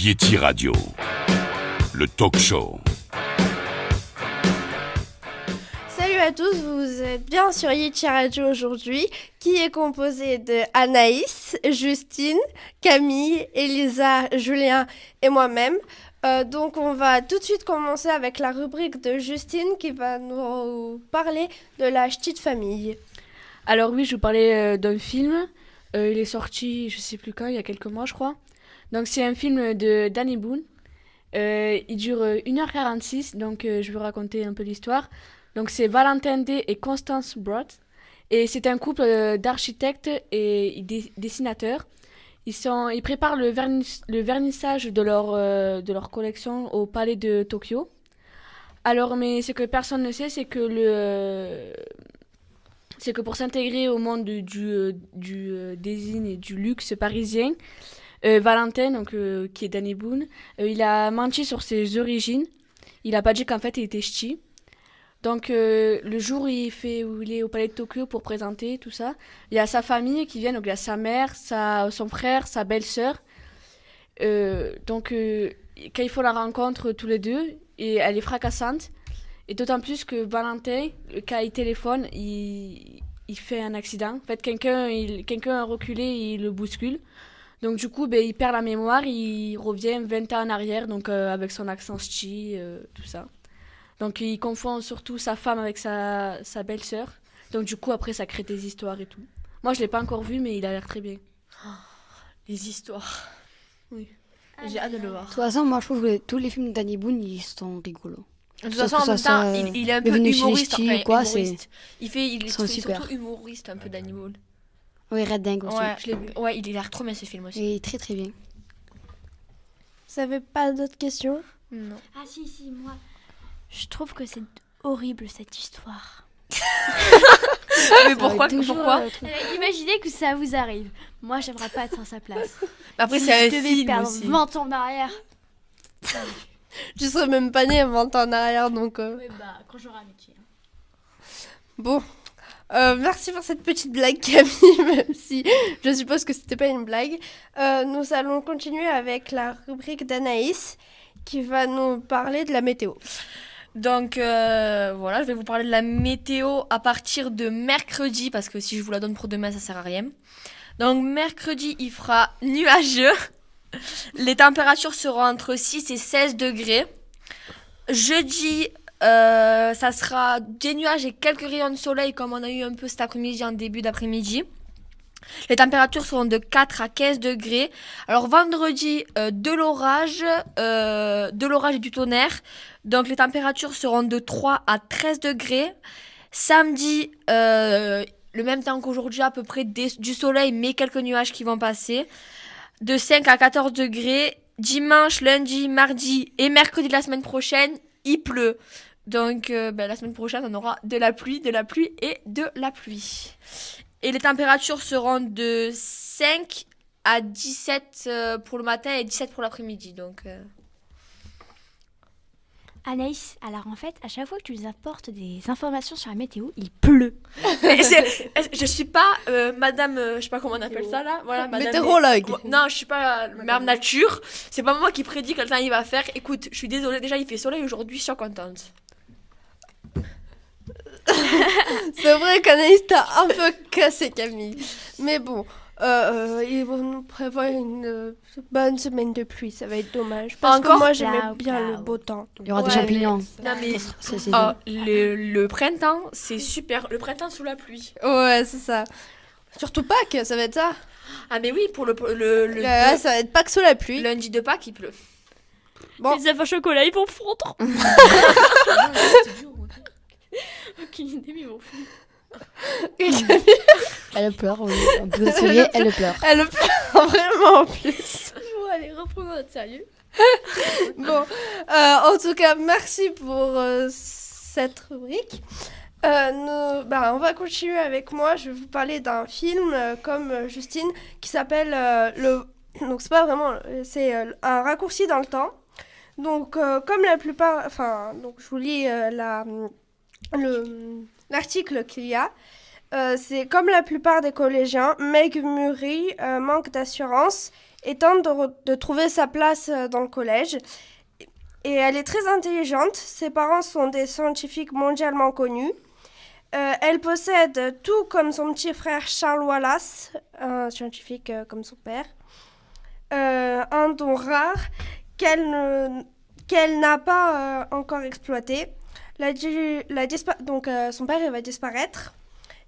Yeti Radio, le talk show. Salut à tous, vous êtes bien sur Yeti Radio aujourd'hui, qui est composé de Anaïs, Justine, Camille, Elisa, Julien et moi-même. Donc on va tout de suite commencer avec la rubrique de Justine qui va nous parler de la petite famille. Alors oui, je vous parlais d'un film. Il est sorti, je sais plus quand, il y a quelques mois, je crois. Donc c'est un film de Danny Boone. Il dure 1h46, donc je vais vous raconter un peu l'histoire. Donc c'est Valentin Day et Constance Brodt. Et c'est un couple d'architectes et dessinateurs. Ils préparent le vernissage de leur collection au palais de Tokyo. Alors, mais ce que personne ne sait, c'est que pour s'intégrer au monde du design et du luxe parisien, Valentin, donc, qui est Danny Boone, il a menti sur ses origines. Il n'a pas dit qu'en fait il était ch'ti. Donc le jour où il est au palais de Tokyo pour présenter tout ça, il y a sa famille qui vient, donc il y a sa mère, son frère, sa belle-sœur. Quand ils font la rencontre tous les deux, et elle est fracassante. Et d'autant plus que Valentin, quand il téléphone, il fait un accident. En fait, quelqu'un a reculé et il le bouscule. Donc du coup, il perd la mémoire, il revient 20 ans en arrière, donc avec son accent ch'ti, tout ça. Donc il confond surtout sa femme avec sa belle-sœur. Donc du coup, après, ça crée des histoires et tout. Moi, je ne l'ai pas encore vu, mais il a l'air très bien. Oh, les histoires. Oui. J'ai hâte de le voir. De toute façon, moi, je trouve que tous les films de Danny Boone, ils sont rigolos. De toute façon, en même temps, il est un peu humoriste. Il est surtout humoriste, un peu Danny Boone. Oui, Red Dingue aussi. Ouais, je l'ai vu. Ouais, il a l'air trop bien ce film aussi. Et très très bien. Vous n'avez pas d'autres questions ? Non. Ah si, moi, je trouve que c'est horrible cette histoire. Mais pourquoi Imaginez que ça vous arrive. Moi, j'aimerais pas être à sa place. Après, si c'est je un devais film perdre aussi. 20 ans d'arrière. Je serais même pas née 20 ans en arrière, donc... Oui, quand j'aurai un métier. Bon, merci pour cette petite blague, Camille, même si je suppose que c'était pas une blague. Nous allons continuer avec la rubrique d'Anaïs, qui va nous parler de la météo. Donc voilà, je vais vous parler de la météo à partir de mercredi, parce que si je vous la donne pour demain, ça sert à rien. Donc mercredi, il fera nuageux. Les températures seront entre 6 et 16 degrés. Jeudi, ça sera des nuages et quelques rayons de soleil, comme on a eu un peu cet après-midi en début d'après-midi. Les températures seront de 4 à 15 degrés. Alors vendredi, de l'orage et du tonnerre. Donc les températures seront de 3 à 13 degrés. Samedi, le même temps qu'aujourd'hui, à peu près du soleil, mais quelques nuages qui vont passer. De 5 à 14 degrés. Dimanche, lundi, mardi et mercredi de la semaine prochaine, il pleut. Donc la semaine prochaine, on aura de la pluie et de la pluie. Et les températures seront de 5 à 17 pour le matin et 17 pour l'après-midi. Donc, Anaïs, alors en fait, à chaque fois que tu nous apportes des informations sur la météo, il pleut. je suis pas madame, je sais pas comment on appelle ça là. Voilà, madame météorologue. Non, je suis pas madame nature. C'est pas moi qui prédis quel temps il va faire. Écoute, je suis désolée, déjà il fait soleil aujourd'hui, je suis contente. C'est vrai qu'Anaïs t'a un peu cassé, Camille. Mais bon, ils vont nous prévoir une bonne semaine de pluie. Ça va être dommage. Parce que moi, j'aimais bien le beau temps. Il y aura des champignons. Non, mais le printemps, c'est super. Le printemps sous la pluie. Ouais, c'est ça. Surtout Pâques, ça va être ça. Ah, mais oui, pour le ça va être Pâques sous la pluie. Lundi de Pâques, il pleut. Bon. Les œufs au chocolat, ils vont fondre. Aucune idée, mais ils vont fondre. Elle pleure, oui. On peut essayer, elle pleure. Elle pleure vraiment en plus. Bon, allez, reprenons notre sérieux. Bon, en tout cas, merci pour cette rubrique. On va continuer avec moi. Je vais vous parler d'un film comme Justine qui s'appelle donc c'est pas vraiment, c'est un raccourci dans le temps. Donc comme la plupart, donc je vous lis l'article qu'il y a. C'est comme la plupart des collégiens, Meg Murray manque d'assurance et tente de trouver sa place dans le collège. Et elle est très intelligente. Ses parents sont des scientifiques mondialement connus. Elle possède tout comme son petit frère Charles Wallace, un scientifique comme son père. Un don rare qu'elle n'a pas encore exploité. Donc son père il va disparaître.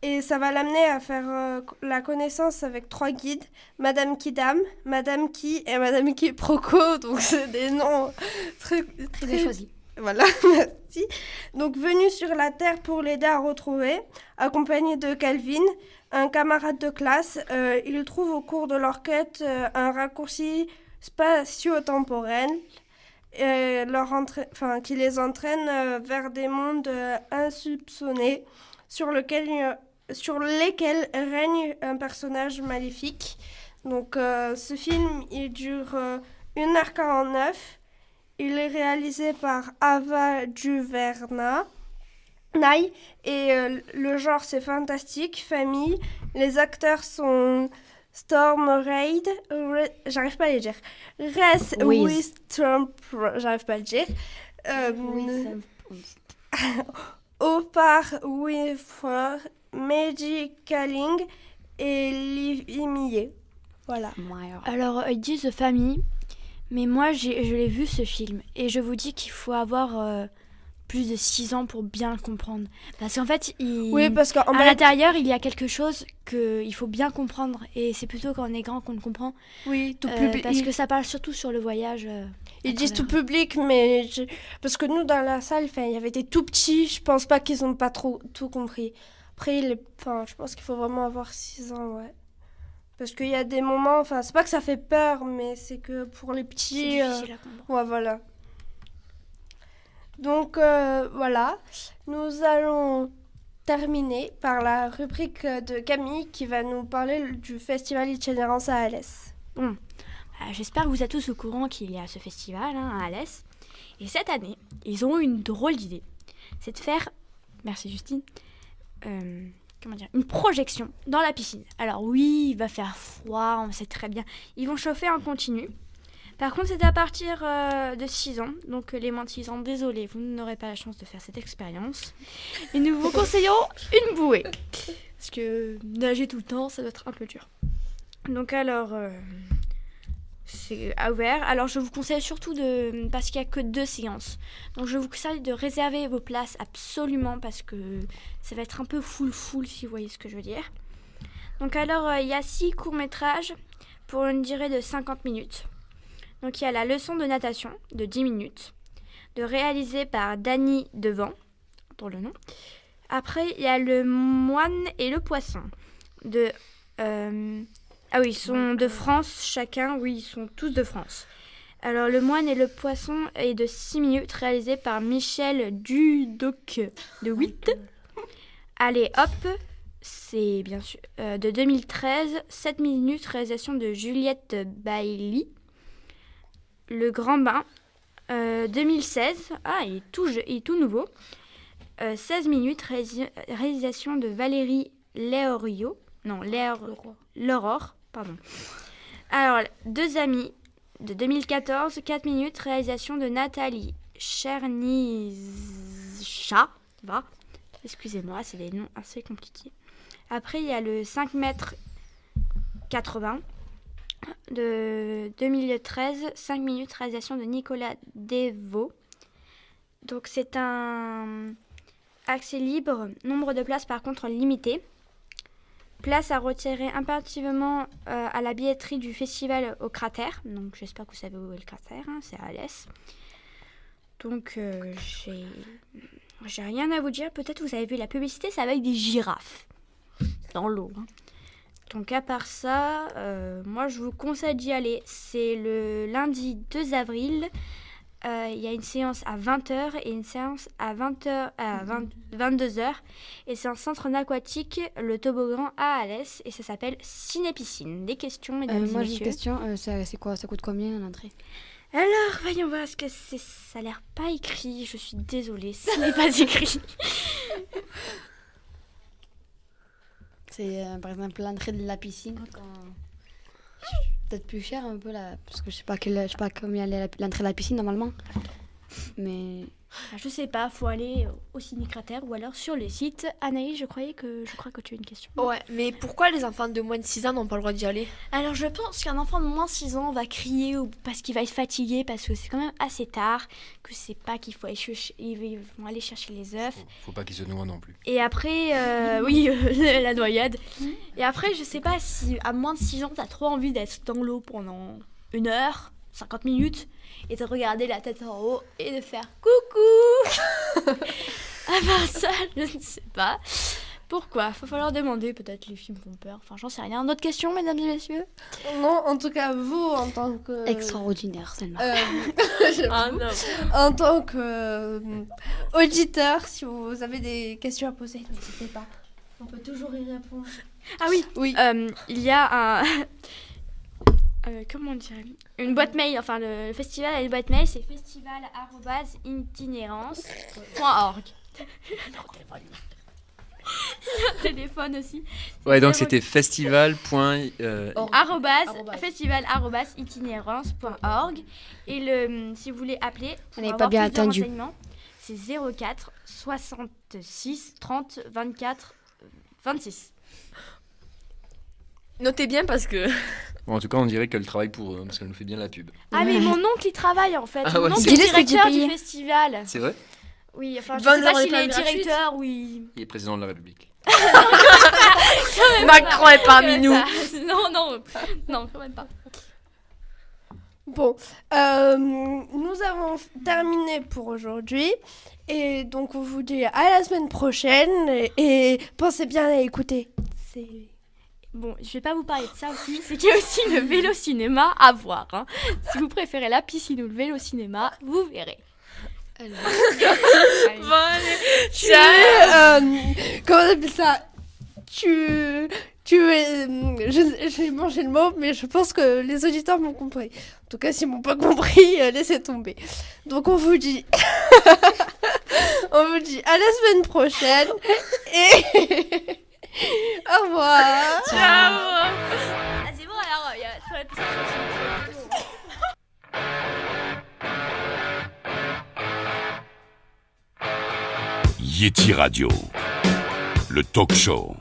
Et ça va l'amener à faire la connaissance avec 3 guides, Madame Kidam, Madame Ki et Madame Quiproquo. Donc c'est des noms très Très bien choisi. Voilà, merci. Donc venu sur la Terre pour l'aider à retrouver, accompagné de Calvin, un camarade de classe, ils trouvent au cours de leur quête un raccourci spatio-temporel qui les entraîne vers des mondes insoupçonnés sur lesquels règne un personnage maléfique. Donc ce film, il dure 1h49. Il est réalisé par Ava DuVernay et le genre c'est fantastique, famille. Les acteurs sont Storm Reid, j'arrive pas à les dire. Reese Witherspoon, j'arrive pas à le dire. Opar Winfrey, Maggie Calling et Livy Millet. Voilà. Alors, ils disent famille, mais moi, je l'ai vu ce film. Et je vous dis qu'il faut avoir plus de 6 ans pour bien le comprendre. Parce qu'en fait, oui, parce qu'à l'intérieur, il y a quelque chose qu'il faut bien comprendre. Et c'est plutôt quand on est grand qu'on le comprend. Oui, tout public. Parce que ça parle surtout sur le voyage. Ils disent tout public, mais parce que nous, dans la salle, il y avait des tout petits. Je pense pas qu'ils ont pas trop tout compris. Après, je pense qu'il faut vraiment avoir 6 ans, ouais. Parce qu'il y a des moments, c'est pas que ça fait peur, mais c'est que pour les petits... C'est difficile à comprendre. Ouais, voilà. Donc, voilà. Nous allons terminer par la rubrique de Camille qui va nous parler du festival Itinérance à Alès. Bon, j'espère que vous êtes tous au courant qu'il y a ce festival à Alès. Et cette année, ils ont eu une drôle d'idée. C'est de faire, merci Justine, une projection dans la piscine. Alors oui, il va faire froid, on sait très bien. Ils vont chauffer en continu. Par contre, c'est à partir de 6 ans. Donc les moins de 6 ans, désolé, vous n'aurez pas la chance de faire cette expérience. Et nous vous conseillons une bouée. Parce que nager tout le temps, ça doit être un peu dur. Donc alors, c'est à ouvert. Alors je vous conseille surtout parce qu'il n'y a que 2 séances. Donc je vous conseille de réserver vos places absolument parce que ça va être un peu full si vous voyez ce que je veux dire. Donc alors il y a 6 courts-métrages pour une durée de 50 minutes. Donc il y a la leçon de natation de 10 minutes, réalisée par Dany Devant, pour le nom. Après il y a le moine et le poisson ils sont de France chacun, oui, ils sont tous de France. Alors, Le Moine et le Poisson est de 6 minutes, réalisé par Michel Dudocq de 8. Allez, hop, c'est bien sûr de 2013, 7 minutes, réalisation de Juliette Bailly. Le Grand Bain, 2016, il est tout nouveau. 16 minutes, réalisation de Valérie L'aurore, pardon. Alors, 2 amis, de 2014, 4 minutes, réalisation de Nathalie Chernyshka. Excusez-moi, c'est des noms assez compliqués. Après, il y a le 5 mètres 80 de 2013, 5 minutes, réalisation de Nicolas Devaux. Donc, c'est un accès libre, nombre de places par contre limité. Place à retirer impérativement à la billetterie du festival au Cratère. Donc j'espère que vous savez où est le Cratère, c'est à Alès. Donc j'ai rien à vous dire. Peut-être vous avez vu la publicité, c'est avec des girafes dans l'eau. Donc à part ça, moi je vous conseille d'y aller. C'est le lundi 2 avril. Il y a une séance à 20h et une séance à 22h. Et c'est un centre aquatique, le toboggan à Alès. Et ça s'appelle Ciné-Piscine. Des questions, mesdames et moi j'ai messieurs. une question, c'est quoi, ça coûte combien l'entrée? Alors, voyons voir, ça a l'air pas écrit. Je suis désolée, ce n'est pas écrit. C'est par exemple l'entrée de la piscine. Peut-être plus cher un peu là, parce que je sais pas combien est l'entrée de la piscine normalement. Mais Je sais pas, faut aller au ciné-cratère ou alors sur le site. Anaïs, je crois que tu as une question. Ouais, mais pourquoi les enfants de moins de 6 ans n'ont pas le droit d'y aller? Alors je pense qu'un enfant de moins de 6 ans va crier ou parce qu'il va être fatigué, parce que c'est quand même assez tard, que c'est pas qu'il faut aller ils vont aller chercher les œufs. Faut pas qu'ils se noient non plus. Et après, oui, la noyade. Et après, je sais pas si à moins de 6 ans, t'as trop envie d'être dans l'eau pendant 1 heure, 50 minutes, et de regarder la tête en haut et de faire coucou. À part ça, je ne sais pas. Pourquoi? Faut falloir demander, peut-être les films font peur. Enfin, j'en sais rien. D'autres questions, mesdames et messieurs? Non, en tout cas, vous, en tant que... extraordinaire, Selma. J'avoue. En tant que auditeur, si vous avez des questions à poser, n'hésitez pas. On peut toujours y répondre. Ah oui, Oui. il y a un... comment on dirait? Une boîte mail, enfin le festival a une boîte mail, c'est festival@itinérance.org. Un téléphone aussi. Ouais, donc c'était festival. Festival@itinérance.org. Et si vous voulez appeler, On n'est pas bien attendu. C'est 04 66 30 24 26. Notez bien parce que... Bon, en tout cas, on dirait qu'elle travaille pour eux, parce qu'elle nous fait bien la pub. Ah mais mon oncle il travaille en fait. Ah Mon ouais, oncle c'est- est Dis-le, c'est directeur qui du paye. festival. C'est vrai? Oui, enfin je Bonne sais pas journée s'il est pleine gratuite. directeur ou il... Il est président de la République. Macron est parmi nous. Non, quand même pas. Bon, nous avons terminé pour aujourd'hui. Et donc, on vous dit à la semaine prochaine. Et pensez bien à écouter. C'est... Bon, je vais pas vous parler de ça aussi, c'est qu'il y a aussi le vélo-cinéma à voir. Hein. Si vous préférez la piscine ou le vélo-cinéma, vous verrez. Allez. comment on appelle ça? J'ai mangé le mot, mais je pense que les auditeurs m'ont compris. En tout cas, s'ils m'ont pas compris, laissez tomber. Donc, on vous dit... on vous dit à la semaine prochaine. Et... au revoir. Ah, c'est bon alors, il y a sur l'épisode Yeti Radio, le talk show.